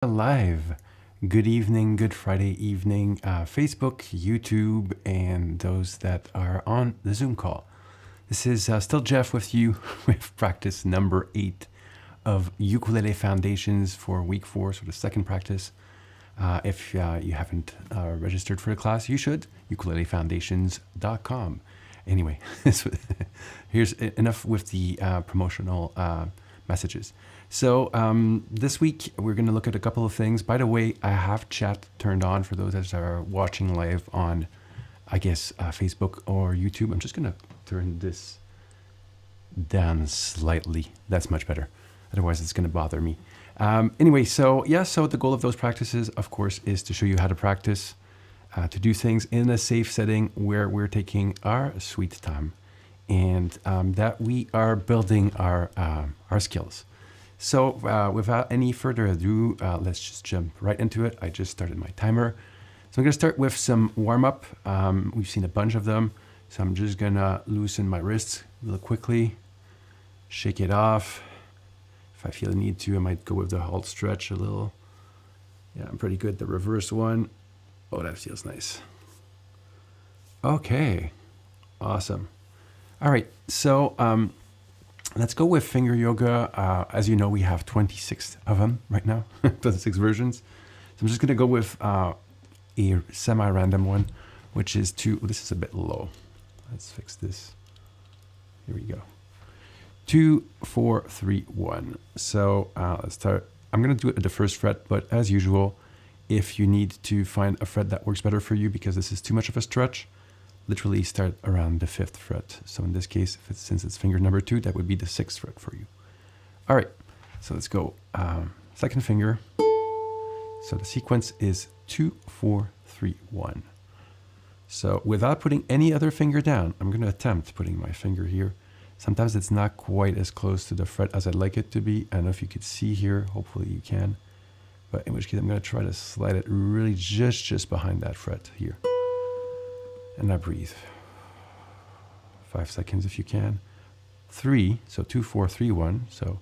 Live. Good evening, good Friday evening, Facebook, YouTube, and those that are on the Zoom call. This is still Jeff with you with practice number 8 of Ukulele Foundations for week 4, so the second practice. If you haven't registered for the class, you should, ukulelefoundations.com. Anyway, here's enough with the promotional messages. So this week, we're going to look at a couple of things. By the way, I have chat turned on for those that are watching live on, I guess, Facebook or YouTube. I'm just going to turn this down slightly. That's much better. Otherwise, it's going to bother me. Anyway, so the goal of those practices, of course, is to show you how to practice, to do things in a safe setting where we're taking our sweet time and that we are building our skills. So without any further ado, let's just jump right into it. I just started my timer. So I'm going to start with some warm-up. We've seen a bunch of them. So I'm just going to loosen my wrists real quickly, shake it off. If I feel the need to, I might go with the halt stretch a little. Yeah, I'm pretty good. The reverse one. Oh, that feels nice. Okay, awesome. All right, so let's go with finger yoga. As you know, we have 26 of them right now, 26 versions. So I'm just gonna go with a semi-random one, which is this is a bit low. Let's fix this. Here we go. 2, 4, 3, 1. So let's start. I'm gonna do it at the first fret, but as usual, if you need to find a fret that works better for you because this is too much of a stretch, literally start around the 5th fret. So in this case, since it's finger number 2, that would be the 6th fret for you. All right, so let's go. Second finger. So the sequence is 2, 4, 3, 1. So without putting any other finger down, I'm going to attempt putting my finger here. Sometimes it's not quite as close to the fret as I'd like it to be. I don't know if you could see here. Hopefully you can. But in which case, I'm going to try to slide it really just behind that fret here. And I breathe. 5 seconds if you can. 3, so 2, 4, 3, 1. So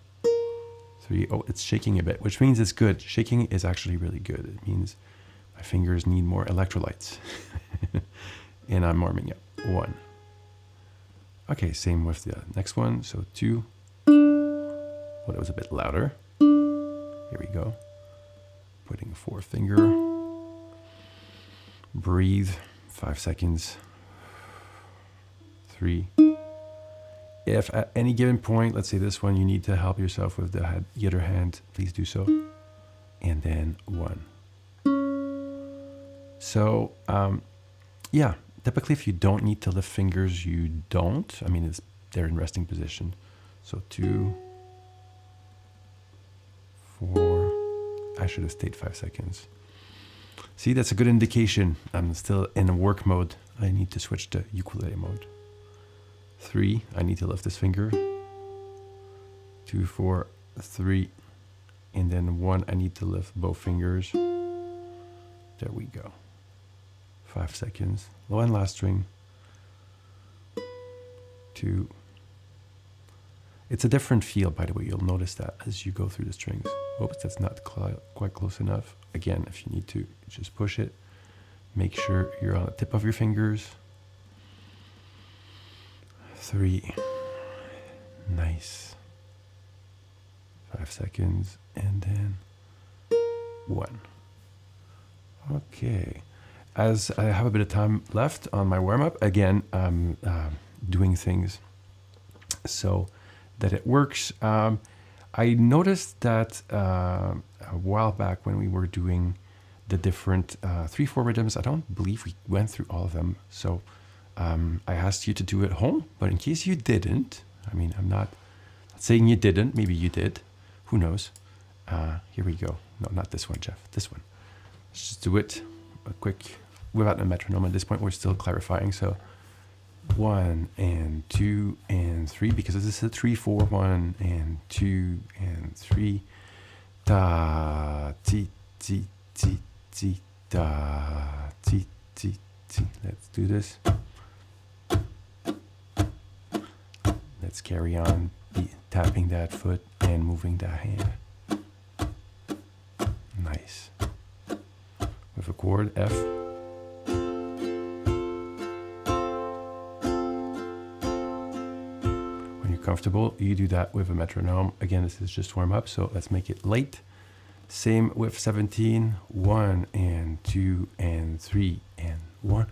3, oh, it's shaking a bit, which means it's good. Shaking is actually really good. It means my fingers need more electrolytes. And I'm warming up. 1. Okay, same with the next one. So 2. Oh, that was a bit louder. Here we go. Putting 4th finger. Breathe. 5 seconds. 3. If at any given point, let's say this one, you need to help yourself with the other hand, please do so. And then 1. So, yeah, typically if you don't need to lift fingers, you don't. I mean, they're in resting position. So 2, 4. I should have stayed 5 seconds. See, that's a good indication. I'm still in a work mode. I need to switch to ukulele mode. 3, I need to lift this finger. 2, 4, 3. And then 1, I need to lift both fingers. There we go. 5 seconds. Low and last string. 2. It's a different feel, by the way. You'll notice that as you go through the strings. Oops, that's not quite close enough. Again, if you need to, just push it. Make sure you're on the tip of your fingers. 3. Nice. 5 seconds. And then 1. Okay. As I have a bit of time left on my warm-up, again, I'm doing things so that it works. I noticed that a while back when we were doing the different 3/4 rhythms, I don't believe we went through all of them. So I asked you to do it at home, but in case you didn't, I mean, I'm not saying you didn't, maybe you did, who knows. Here we go. No, not this one, Jeff, this one. Let's just do it a quick, without a metronome. At this point, we're still clarifying. So 1 and 2 and 3, because this is a 3/4. 1 and 2 and 3. Da ti ti ti ti da ti ti ti. Let's do this. Let's carry on tapping that foot and moving that hand. bass. With a chord F. When you're comfortable, you do that with a metronome. Again, this is just warm up, so let's make it late. Same with 17. 1 and 2 and 3 and 1,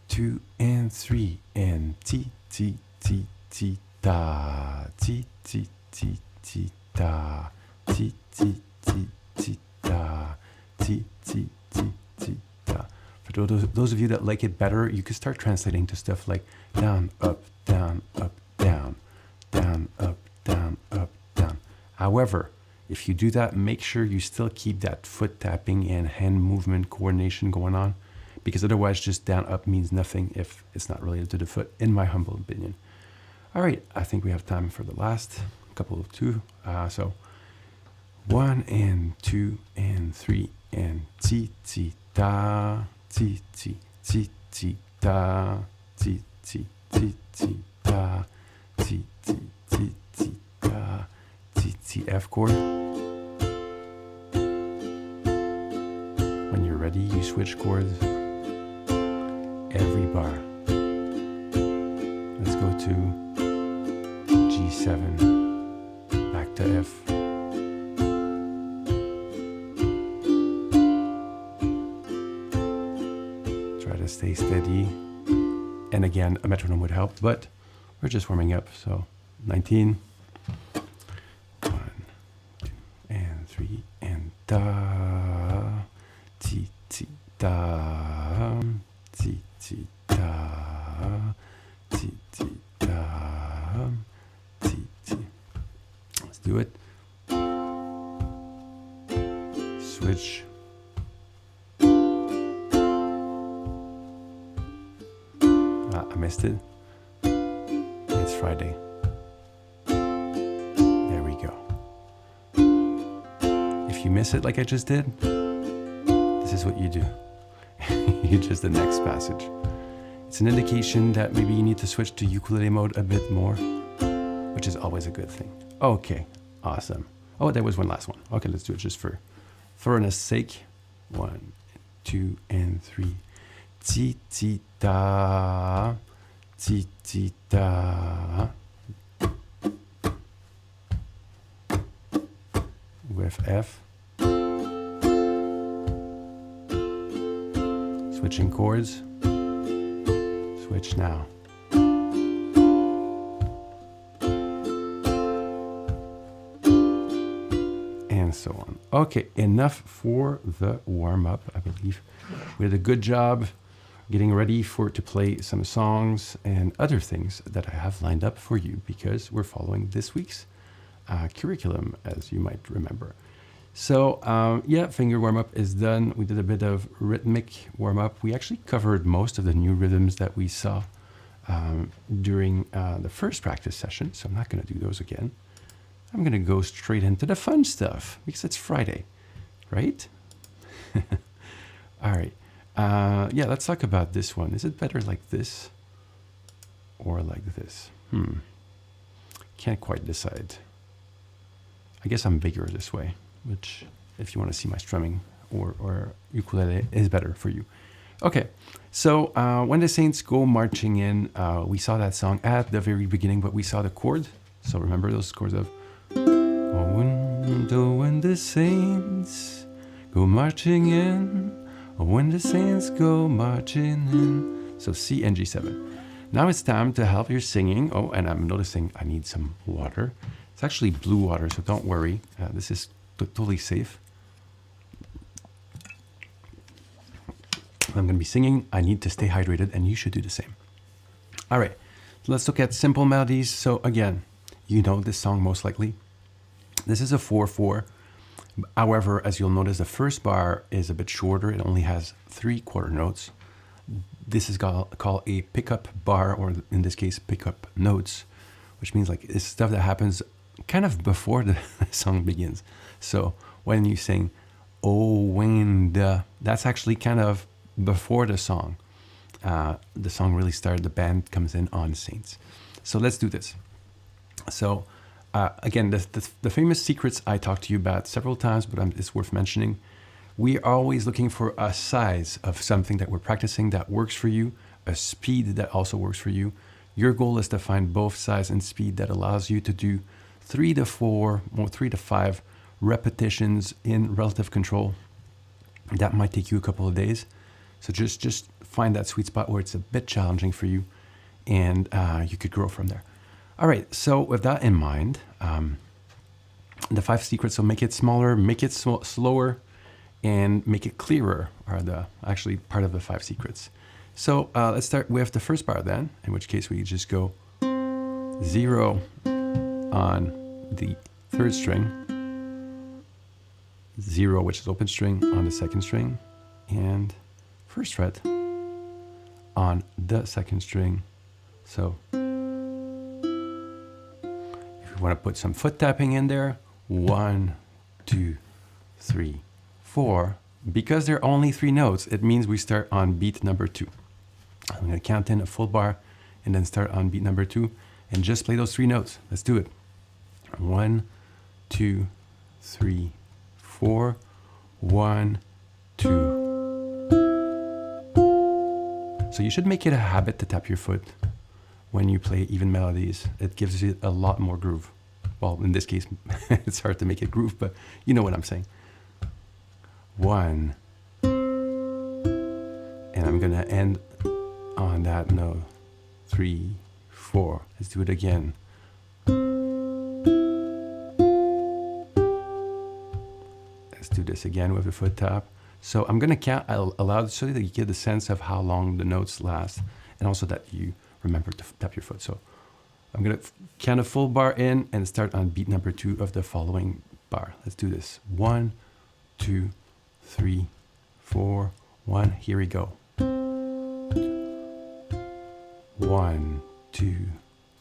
2 and 3 and ti ti ti ti da ti ti ti ti da ti ti ti ti da ti ti ti ti da. For those of you that like it better, you can start translating to stuff like down, up, down, up, down, down, up, down, up, down. However, if you do that, make sure you still keep that foot tapping and hand movement coordination going on, because otherwise just down, up means nothing if it's not related to the foot, in my humble opinion. All right, I think we have time for the last couple of two. So 1 and 2 and 3 and ti ti da ti ti ti ti da ti ti ti ti da ti ti ti ti da ti ti. F chord. When you're ready, you switch chords every bar. Let's go to G7, back to F. Try to stay steady. And again, a metronome would help, but we're just warming up. So 19, 1, 2, and 3, and da, ti, ti, da, ti, ti, da, ti, ti, da, ti, ti. Let's do it. Switch. I missed it. It's Friday. There we go. If you miss it like I just did, this is what you do. You just the next passage. It's an indication that maybe you need to switch to ukulele mode a bit more, which is always a good thing. Okay, awesome. Oh, there was one last one. Okay, let's do it just for thoroughness sake. 1, 2, and 3. Ti ti da, ti ti da. With F. Switching chords. Switch now. And so on. Okay, enough for the warm-up, I believe. We did a good job getting ready to play some songs and other things that I have lined up for you, because we're following this week's curriculum, as you might remember. So yeah, finger warm-up is done. We did a bit of rhythmic warm-up. We actually covered most of the new rhythms that we saw during the first practice session, so I'm not going to do those again. I'm going to go straight into the fun stuff, because it's Friday, right? All right. Yeah, let's talk about this one. Is it better like this or like this? Can't quite decide. I guess I'm bigger this way, which, if you want to see my strumming or ukulele, is better for you. Okay, so When the Saints Go Marching In, we saw that song at the very beginning, but we saw the chord. So remember those chords of when the saints go marching in, when the saints go marching in. So C and G7. Now it's time to help your singing. Oh, and I'm noticing I need some water. It's actually blue water, so don't worry. This is totally safe. I'm going to be singing. I need to stay hydrated, and you should do the same. All right, so let's look at simple melodies. So again, you know this song most likely. This is a 4/4. However, as you'll notice, the first bar is a bit shorter. It only has 3 quarter notes. This is called a pickup bar, or in this case, pickup notes, which means like it's stuff that happens kind of before the song begins. So when you sing, oh, when the, that's actually kind of before the song. The song really started, the band comes in on Saints. So let's do this. So again, the famous secrets I talked to you about several times, but it's worth mentioning. we're always looking for a size of something that we're practicing that works for you, a speed that also works for you. Your goal is to find both size and speed that allows you to do 3 to 4 or 3 to 5 repetitions in relative control. That might take you a couple of days. So just find that sweet spot where it's a bit challenging for you, and you could grow from there. All right, so with that in mind, the 5 secrets, so make it smaller, make it slower, and make it clearer are the actually part of the 5 secrets. So let's start with the first bar then, in which case we just go 0 on the 3rd string, 0, which is open string, on the 2nd string, and 1st fret on the 2nd string. So if you want to put some foot tapping in there, 1, 2, 3, 4. Because there are only 3 notes, it means we start on beat number 2. I'm going to count in a full bar and then start on beat number 2 and just play those 3 notes. Let's do it. 1, 2, 3, 4. 1, 2. So you should make it a habit to tap your foot when you play even melodies. It gives you a lot more groove. Well, in this case, it's hard to make it groove, but you know what I'm saying. 1. And I'm going to end on that note. 3, 4. Let's do it again. Let's do this again with a foot tap. So I'm going to count aloud so that you get the sense of how long the notes last, and also that you remember to tap your foot. So I'm going to count a full bar in and start on beat number 2 of the following bar. Let's do this. 1, 2, 3, 4, 1. Here we go. 1, 2,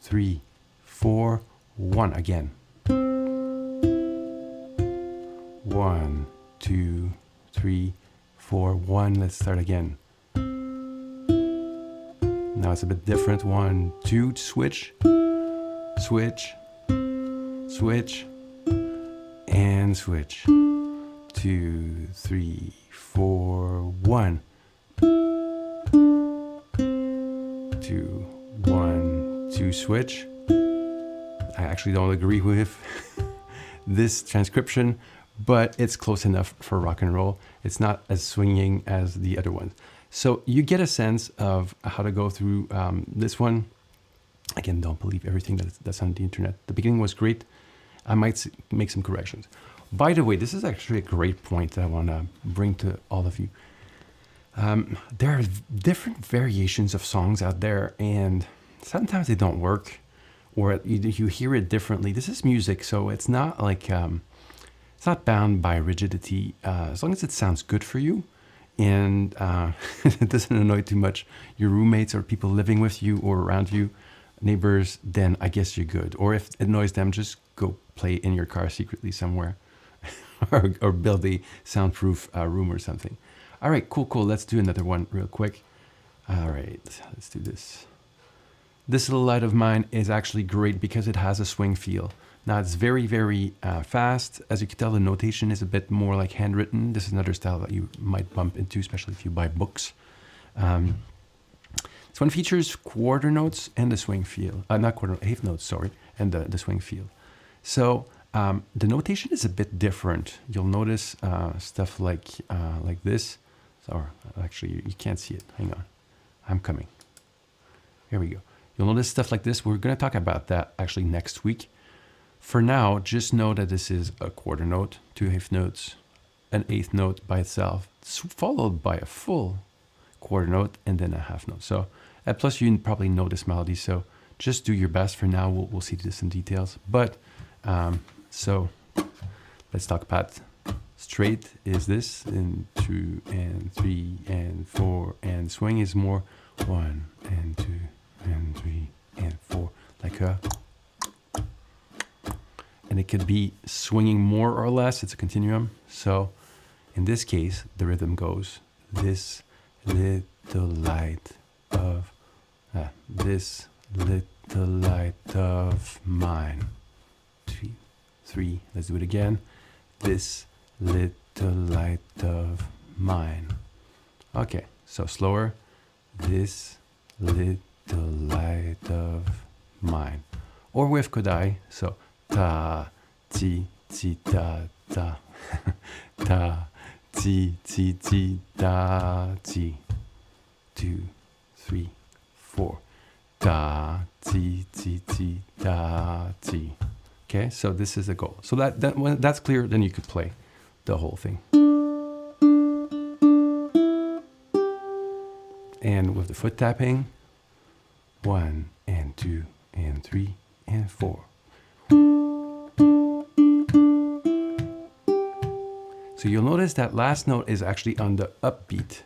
3, 4, 1. Again. 1, 2, 3, 4, 1. Let's start again. Now it's a bit different. 1, 2, switch, switch, switch, and switch. 2, 3, 4, 1. 2, 1, 2, switch. I actually don't agree with this transcription, but it's close enough for rock and roll. It's not as swinging as the other one. So you get a sense of how to go through this one. Again, don't believe everything that's on the internet. The beginning was great. I might make some corrections. By the way, this is actually a great point that I want to bring to all of you. There are different variations of songs out there, and sometimes they don't work, or you hear it differently. This is music, so it's not like it's not bound by rigidity. As long as it sounds good for you, and it doesn't annoy too much your roommates or people living with you or around you, neighbors, then I guess you're good. Or if it annoys them, just go play in your car secretly somewhere, or build a soundproof room or something. All right, cool. Let's do another one real quick. All right, let's do this. This Little Light of Mine is actually great because it has a swing feel. Now it's very, very fast. As you can tell, the notation is a bit more like handwritten. This is another style that you might bump into, especially if you buy books. This one features quarter notes and the swing feel. Not quarter, eighth notes, sorry, and the swing feel. So the notation is a bit different. You'll notice stuff like this. Or actually, you can't see it. Hang on. I'm coming. Here we go. You'll notice stuff like this. We're going to talk about that actually next week. For now, just know that this is a quarter note, 2 eighth notes, an eighth note by itself, followed by a full quarter note and then a half note. So, and plus you probably know this melody, so just do your best. For now, we'll see this in details. But so let's talk about straight is this, and 2 and 3 and 4, and swing is more 1 and 2 and 3 and 4, like a. And it could be swinging more or less. It's a continuum. So in this case, the rhythm goes, this little light of, this little light of mine. 2, 3, let's do it again. This little light of mine. Okay, so slower. This little light of mine. Or with Kodai, so ta, ti, ti, ta, ta. Ta, ti, ti, ti, ta, ti. 2, 3, 4. Ta, ti, ti, ti, ta, ti. Okay, so this is the goal. So when that's clear, then you could play the whole thing. And with the foot tapping, 1 and 2 and 3 and 4. So you'll notice that last note is actually on the upbeat.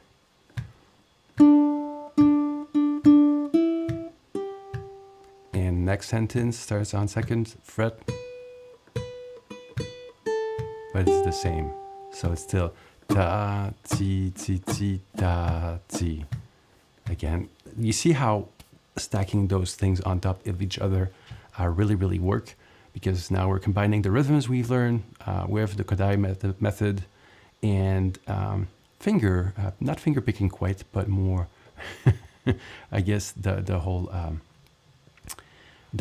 And next sentence starts on second fret, but it's the same. So it's still ta, ti, ti, ti, ta, ti. Again, you see how stacking those things on top of each other really work, because now we're combining the rhythms we've learned with the Kodai method and not finger picking quite, but more, I guess the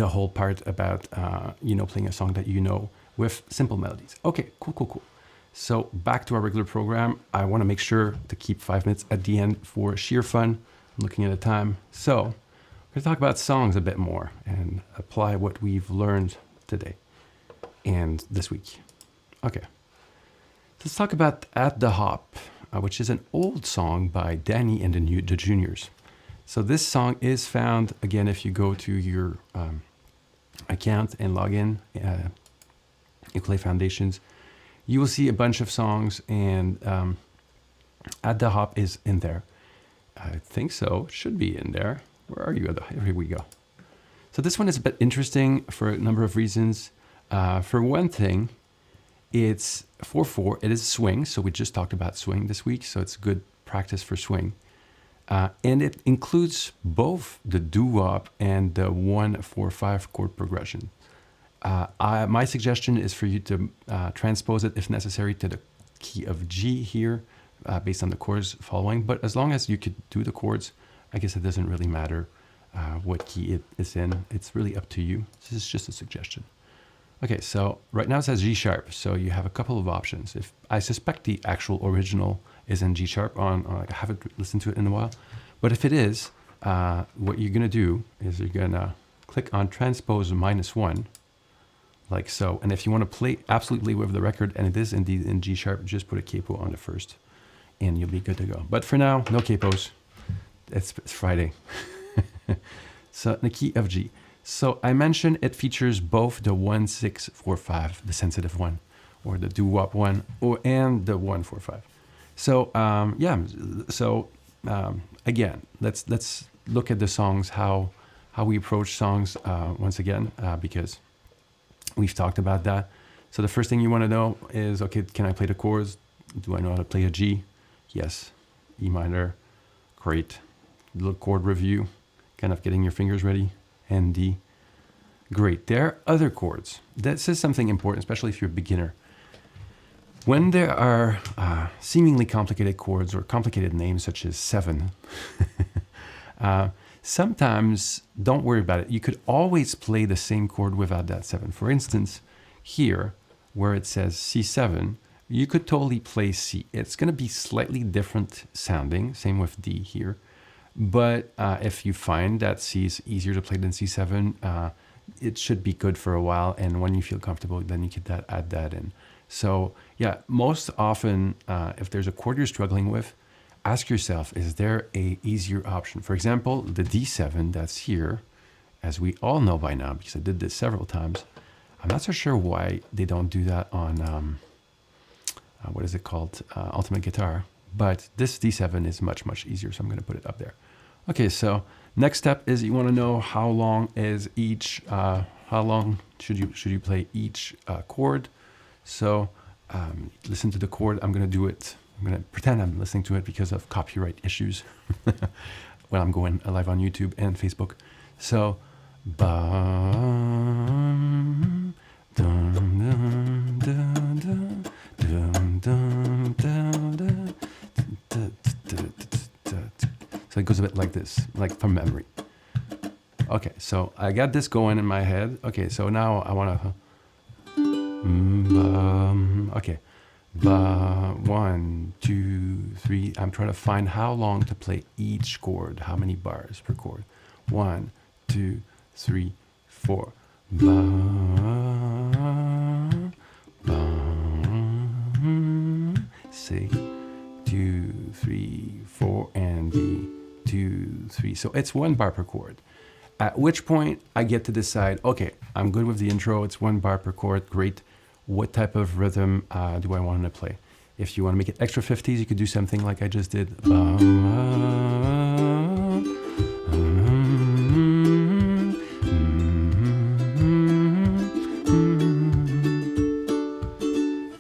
whole part about playing a song that you know with simple melodies. Okay, cool. So back to our regular program. I want to make sure to keep 5 minutes at the end for sheer fun. I'm looking at the time. So we're going to talk about songs a bit more and apply what we've learned today and this week. Okay. Let's talk about At the Hop, which is an old song by Danny and the Juniors. So this song is found, again, if you go to your account and log in, Ukulele Foundations, you will see a bunch of songs, and At the Hop is in there. I think so. Should be in there. Where are you? Here we go. So this one is a bit interesting for a number of reasons. For one thing, it's 4/4. It is swing. So we just talked about swing this week. So it's good practice for swing. And it includes both the doo-wop and the 1/4/5 chord progression. My suggestion is for you to transpose it, if necessary, to the key of G here, based on the chords following. But as long as you could do the chords, I guess it doesn't really matter what key it is in. It's really up to you. This is just a suggestion. Okay, so right now it says G sharp. So you have a couple of options. If I suspect the actual original is in G sharp, I haven't listened to it in a while. But if it is, what you're going to do is you're going to click on transpose -1, like so. And if you want to play absolutely with the record, and it is indeed in G sharp, just put a capo on the first, and you'll be good to go. But for now, no capos. It's Friday. So the key of G. So I mentioned it features both the 1/6/4/5, the sensitive one, or the doo-wop one, and the 1/4/5. So again, let's look at the songs, how we approach songs once again, because we've talked about that. So the first thing you want to know is, okay, can I play the chords? Do I know how to play a G? Yes. E minor, great. Little chord review, kind of getting your fingers ready. And D, great. There are other chords. This is something important, especially if you're a beginner. When there are seemingly complicated chords or complicated names such as 7, sometimes don't worry about it. You could always play the same chord without that 7. For instance, here where it says C7, you could totally play C. It's going to be slightly different sounding, same with D here. But if you find that C is easier to play than C7, it should be good for a while. And when you feel comfortable, then you could add that in. So yeah, most often, if there's a chord you're struggling with, ask yourself, is there a easier option? For example, the D7 that's here, as we all know by now, because I did this several times. I'm not so sure why they don't do that on, what is it called? Ultimate Guitar. But this D7 is much, much easier, so I'm going to put it up there. Okay, so next step is you want to know how long is each, how long should you play each chord. So listen to the chord. I'm going to do it. I'm going to pretend I'm listening to it because of copyright issues when I'm going live on YouTube and Facebook. So, bum, dum, dum, dum, dum, dum, dum, dum, dum, So it goes a bit like this, like from memory. Okay, so I got this going in my head. Okay, so now I want to... okay. 1, 2, 3. I'm trying to find how long to play each chord. How many bars per chord? 1, 2, 3, 4. Ba, ba, say 2, 3, 4, and B 2, 3. So it's 1 bar per chord. At which point I get to decide, okay, I'm good with the intro. It's 1 bar per chord. Great. What type of rhythm do I want to play? If you want to make it extra 50s, you could do something like I just did.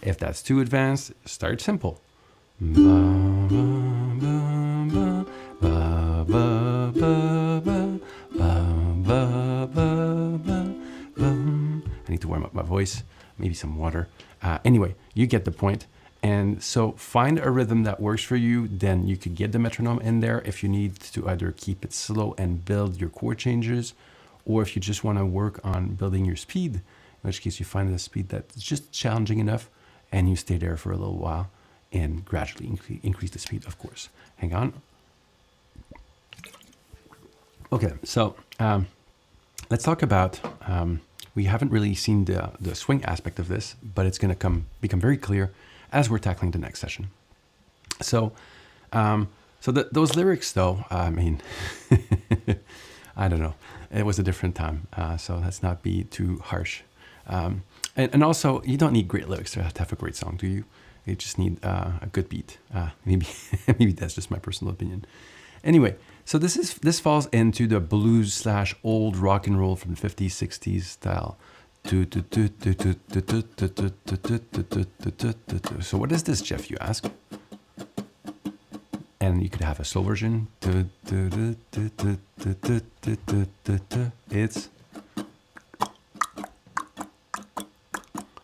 If that's too advanced, start simple. I need to warm up my voice, maybe some water. Anyway, you get the point. And so find a rhythm that works for you. Then you could get the metronome in there if you need to either keep it slow and build your chord changes, or if you just want to work on building your speed, in which case you find a speed that's just challenging enough and you stay there for a little while and gradually increase the speed, of course. Hang on. Okay, so let's talk about, we haven't really seen the swing aspect of this, but it's going to become very clear as we're tackling the next session. So, those lyrics, though, I mean, I don't know. It was a different time, so let's not be too harsh. And also, you don't need great lyrics to have a great song, do you? You just need a good beat. Maybe that's just my personal opinion. Anyway, so this falls into the blues / old rock and roll from the 50s, 60s style. So what is this, Jeff, you ask? And you could have a slow version.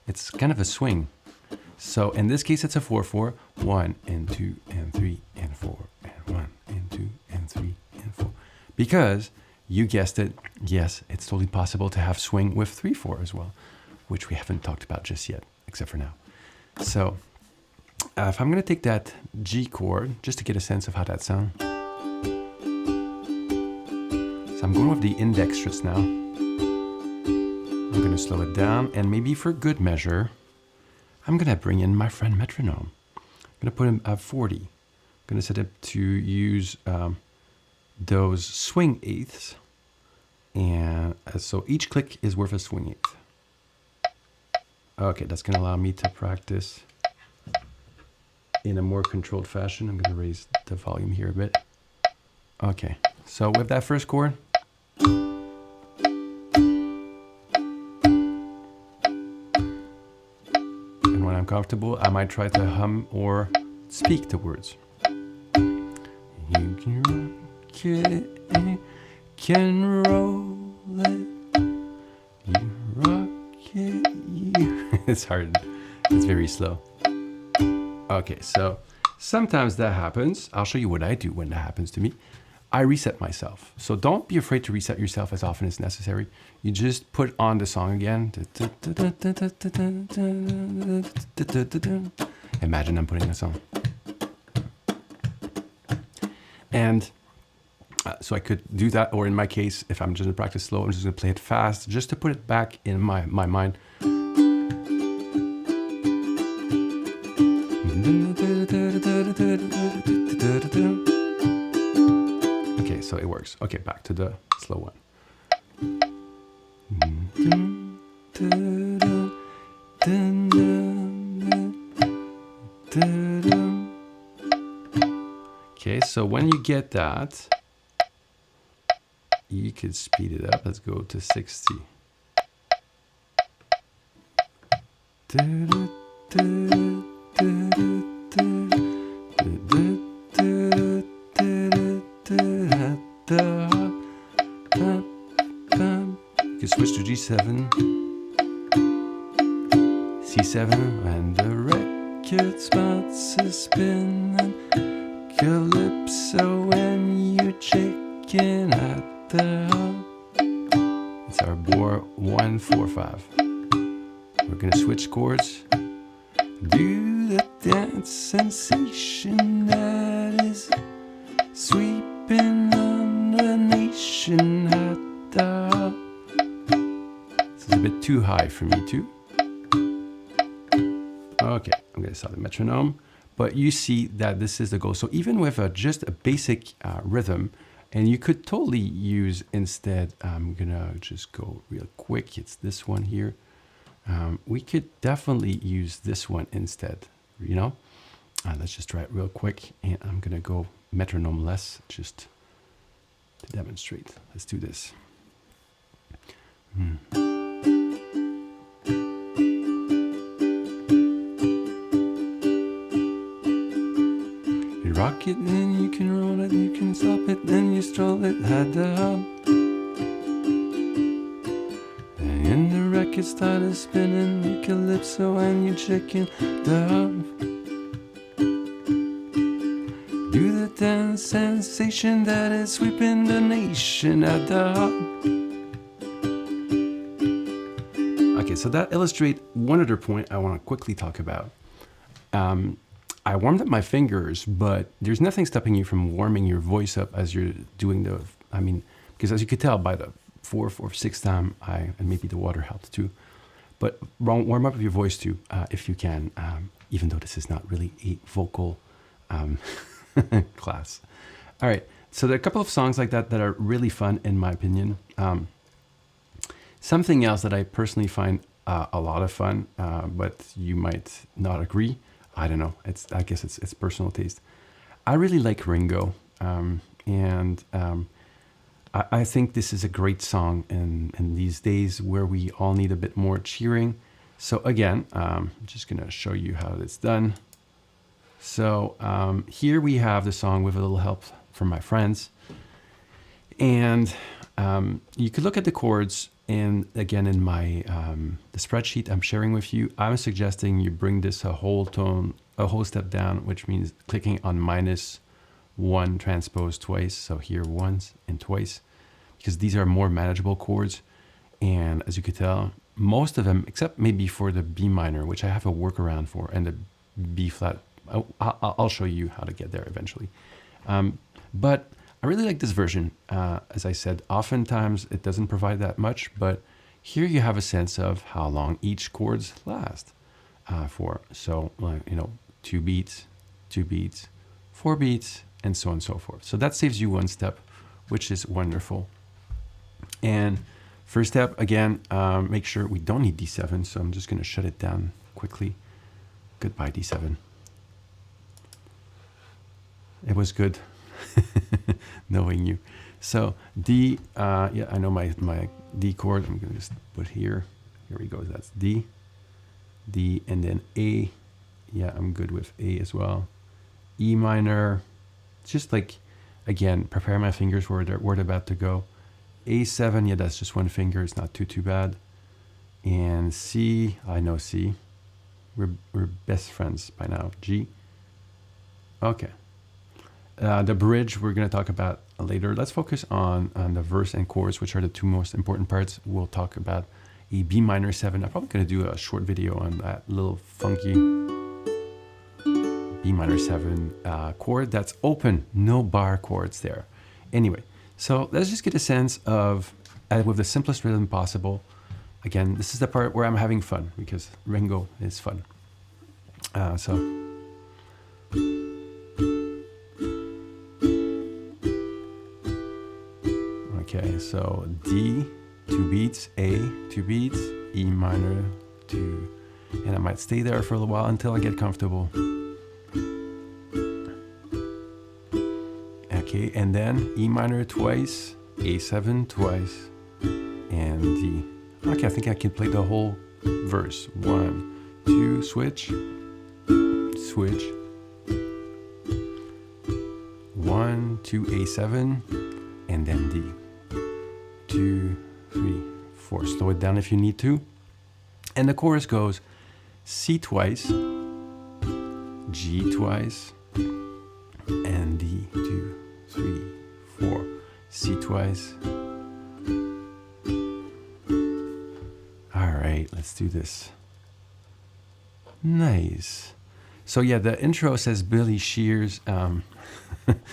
It's kind of a swing. So in this case, it's a 4/4. 1 and 2 and 3 and 4 and 1 and 2 and 3 and 4. Because you guessed it, yes, it's totally possible to have swing with 3/4 as well, which we haven't talked about just yet, except for now. So if I'm going to take that G chord, just to get a sense of how that sounds. So I'm going with the index just now. I'm going to slow it down, and maybe for good measure, I'm going to bring in my friend metronome. I'm going to put him at 40. I'm going to set it to use those swing eighths. And so each click is worth a swing eighth. Okay, that's going to allow me to practice in a more controlled fashion. I'm going to raise the volume here a bit. Okay, so with that first chord, and when I'm comfortable, I might try to hum or speak the words. You can rock it, can roll it, you rock it, you. It's hard. It's very slow. Okay, so sometimes that happens. I'll show you what I do when that happens to me. I reset myself. So don't be afraid to reset yourself as often as necessary. You just put on the song again. Imagine I'm putting a song. And so I could do that, or in my case, if I'm just going to practice slow, I'm just going to play it fast, just to put it back in my mind. Okay, so it works. Okay, back to the slow one. Okay, so when you get that, you could speed it up. Let's go to 60. You can switch to G7, C7, and the record starts to spin. Calypso when you looking at the... It's our Bohr 145. We're gonna switch chords. Do the dance sensation that is sweeping on the nation at the... This is a bit too high for me too. Okay, I'm gonna start the metronome. But you see that this is the goal. So even with just a basic rhythm, and you could totally use instead, I'm gonna just go real quick. It's this one here. We could definitely use this one instead, you know? Let's just try it real quick. And I'm gonna go metronome less just to demonstrate. Let's do this. You rock it, then you can roll it, you can stop it, then you stroll it, had the hum. And the record started spinning, you calypso and you chicken the hum. Do the dance sensation that is sweeping the nation at the hum. Okay, so that illustrates one other point I want to quickly talk about. I warmed up my fingers, but there's nothing stopping you from warming your voice up as you're doing the, because as you could tell by the fourth or sixth time, and maybe the water helped too, but warm up your voice too, if you can, even though this is not really a vocal class. All right, so there are a couple of songs like that that are really fun in my opinion. Something else that I personally find a lot of fun, but you might not agree. I don't know. I guess it's personal taste. I really like Ringo, and I think this is a great song in these days where we all need a bit more cheering. So again, I'm just gonna show you how it's done. So here we have the song with a little help from my friends, and you could look at the chords. And again, in my the spreadsheet I'm sharing with you, I'm suggesting you bring this a whole step down, which means clicking on -1 transpose twice. So here once and twice, because these are more manageable chords. And as you could tell, most of them, except maybe for the B minor, which I have a workaround for, and the B flat, I'll show you how to get there eventually. But I really like this version. As I said, oftentimes it doesn't provide that much, but here you have a sense of how long each chords last for. So, 2 beats, 2 beats, 4 beats, and so on and so forth. So that saves you one step, which is wonderful. And first step, again, make sure we don't need D7, so I'm just gonna shut it down quickly. Goodbye, D7. It was good. Knowing you. So D, yeah, I know my D chord. I'm gonna just put here. Here we go. That's D, D, and then A. Yeah, I'm good with A as well. E minor. Just like, again, prepare my fingers where they're about to go. A7. Yeah, that's just one finger. It's not too bad. And C. I know C. We're best friends by now. G. Okay. The bridge we're going to talk about later. Let's focus on the verse and chorus, which are the two most important parts. We'll talk about a B minor 7. I'm probably going to do a short video on that little funky B minor 7 chord that's open, no bar chords there. Anyway, so let's just get a sense of, with the simplest rhythm possible. Again, this is the part where I'm having fun because Ringo is fun. Okay, so D, 2 beats, A, 2 beats, E minor, 2, and I might stay there for a little while until I get comfortable. Okay, and then E minor twice, A7 twice, and D. Okay, I think I can play the whole verse. 1, 2, switch, switch. 1, 2, A7, and then D. 2, 3, 4. Slow it down if you need to. And the chorus goes C twice, G twice, and D. 2, 3, 4. C pitch-wise. All right, let's do this. Nice. So yeah, the intro says Billy Shears. You can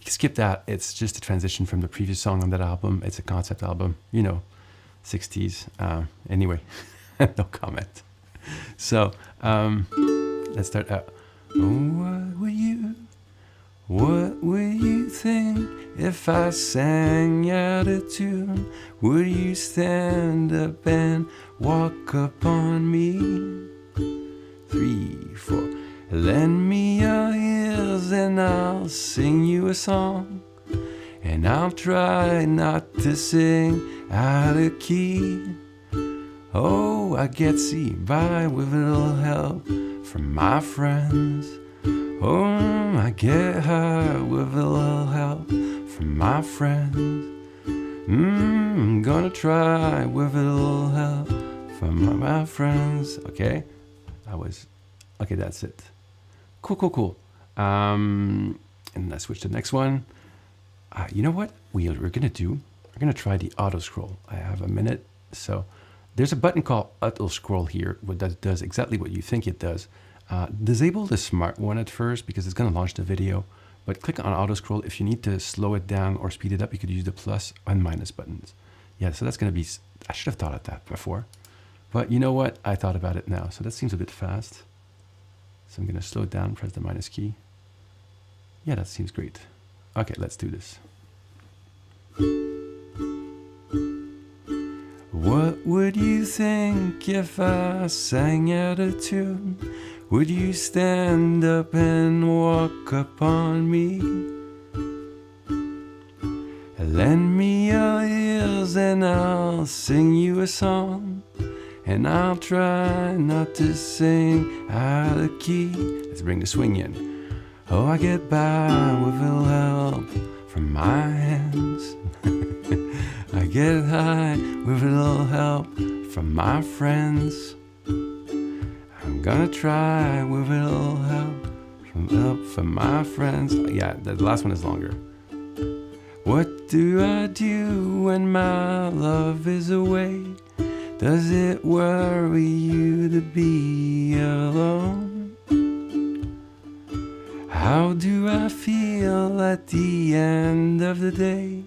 skip that. It's just a transition from the previous song on that album. It's a concept album, 60s. Anyway, no comment. So let's start out. What would you think if I sang out of tune? Would you stand up and walk upon me? 3, 4. Lend me your ears and I'll sing you a song. And I'll try not to sing out of key. Oh, I get by with a little help from my friends. Oh, I get high with a little help from my friends. I'm gonna try with a little help from my friends. Okay, okay, that's it. Cool. And let's switch to the next one. You know what we're gonna do? We're gonna try the auto scroll. I have a minute, so there's a button called auto scroll here that does exactly what you think it does. Disable the smart one at first because it's going to launch the video, but click on auto scroll. If you need to slow it down or speed it up, you could use the plus and minus buttons. Yeah, so that's going to be, I should have thought of that before, but you know what? I thought about it now. So that seems a bit fast. So I'm going to slow it down, press the minus key. Yeah, that seems great. Okay, let's do this. What would you think if I sang out of tune? Would you stand up and walk upon me? Lend me your ears and I'll sing you a song. And I'll try not to sing out of key. Let's bring the swing in. Oh, I get by with a little help from my hands. I get high with a little help from my friends. I'm gonna try with a little help from my friends. Yeah, the last one is longer. What do I do when my love is away? Does it worry you to be alone? How do I feel at the end of the day?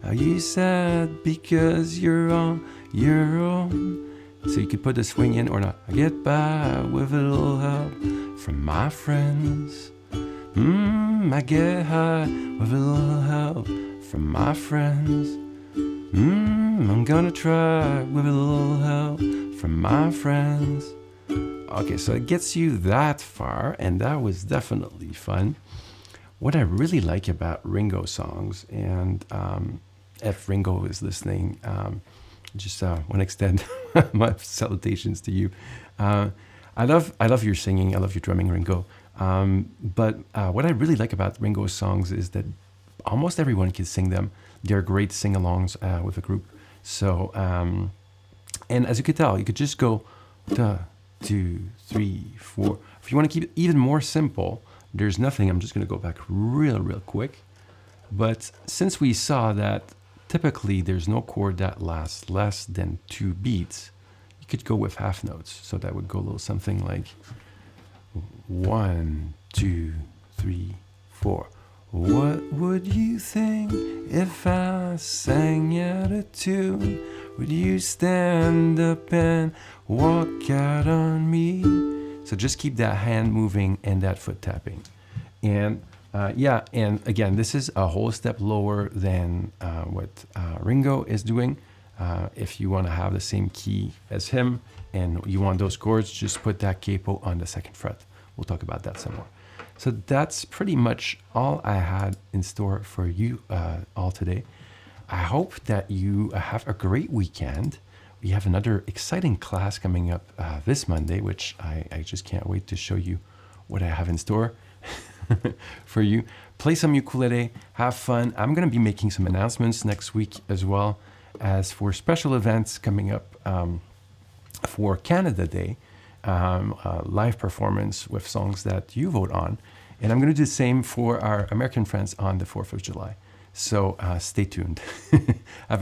Are you sad because you're on your own? So you could put the swing in or not. I get by with a little help from my friends. I get high with a little help from my friends. I'm gonna try with a little help from my friends. Okay, so it gets you that far, and that was definitely fun. What I really like about Ringo songs, and if Ringo is listening, just want to extend my salutations to you. I love your singing. I love your drumming, Ringo. But what I really like about Ringo's songs is that almost everyone can sing them. They're great sing-alongs with a group. So, and as you could tell, you could just go 1, 2, 3, 4. If you want to keep it even more simple, there's nothing. I'm just going to go back real quick. But since we saw that typically there's no chord that lasts less than 2 beats, you could go with half notes. So that would go a little something like 1, 2, 3, 4. What would you think if I sang out of tune? Would you stand up and walk out on me? So just keep that hand moving and that foot tapping. And yeah, and again, this is a whole step lower than what Ringo is doing. If you want to have the same key as him and you want those chords, just put that capo on the 2nd fret. We'll talk about that some more. So that's pretty much all I had in store for you all today. I hope that you have a great weekend. We have another exciting class coming up this Monday, which I just can't wait to show you what I have in store for you. Play some ukulele, have fun. I'm going to be making some announcements next week as well as for special events coming up for Canada Day. Live performance with songs that you vote on. And I'm going to do the same for our American friends on the 4th of July. So stay tuned. Have